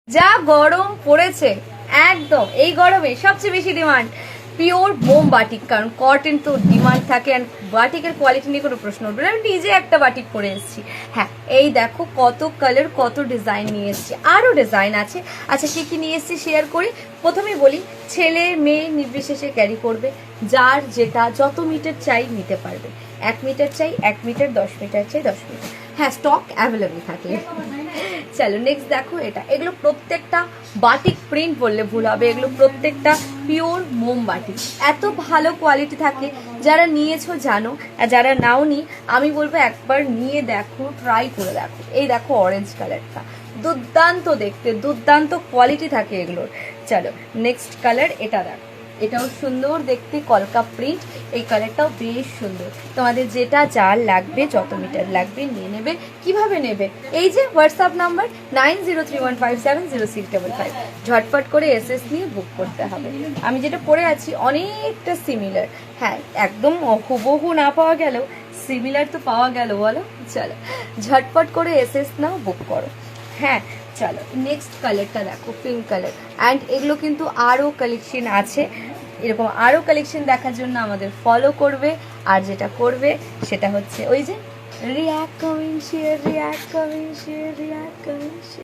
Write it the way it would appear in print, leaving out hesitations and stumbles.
যা গরম পড়েছে একদম এই গরমে সবচেয়ে বেশি ডিমান্ড পিওর বোম বাটিক, কারণ কটন তো ডিমান্ড থাকে অ্যান্ড বাটিকের কোয়ালিটি নিয়ে কোনো প্রশ্ন উঠবে না। আমি নিজে একটা বাটিক পরে এসেছি। হ্যাঁ, এই দেখো কত কালার, কত ডিজাইন নিয়ে এসেছি, আরও ডিজাইন আছে। আচ্ছা, কী কী নিয়ে এসেছি শেয়ার করি। প্রথমেই বলি, ছেলে মেয়ে নির্বিশেষে ক্যারি করবে, যার যেটা যত মিটার চাই নিতে পারবে। 1 মিটার চাই 1 মিটার, 10 মিটার চাই 10 মিটার। হ্যাঁ, স্টক অ্যাভেলেবেল থাকে। চলো নেক্সট দেখো, এগুলো প্রত্যেকটা বাটিক প্রিন্ট বললে ভুল হবে, এগুলো প্রত্যেকটা পিওর মোম বাটিক। এত ভালো কোয়ালিটি থাকে, যারা নিয়েছো জানো, আর যারা নাওনি আমি বলবো একবার নিয়ে দেখো, ট্রাই করে দেখো। এই দেখো অরেঞ্জ কালারটা, দুর্দান্ত দেখতে, দুর্দান্ত কোয়ালিটি থাকে এগুলোর। চলো নেক্সট কালার, এটা দেখো, এটাও সুন্দর দেখতে, কলকা প্রিন্ট। এই কালারটাও বেশ সুন্দর। তোমাদের যেটা যার লাগবে, যত মিটার লাগবে নিয়ে নেবে। কিভাবে নেবে? এই যে হোয়াটসঅ্যাপ নাম্বার 9031570655, ঝটপট করে এসএস নিয়ে বুক করতে হবে। আমি যেটা পরে আছি অনেকটা সিমিলার। হ্যাঁ, একদম হুবহু না পাওয়া গেলেও সিমিলার তো পাওয়া গেল, বলো। চলো ঝটপট করে এসএস নাও, বুক করো। হ্যাঁ চলো নেক্সট কালারটা দেখো, পিঙ্ক কালার। অ্যান্ড এগুলো কিন্তু আরও কালেকশন আছে। এরকম আরও কালেকশন দেখার জন্য আমাদের ফলো করবে। আর যেটা করবে সেটা হচ্ছে ওই যে react comment share, react comment share, react comment share.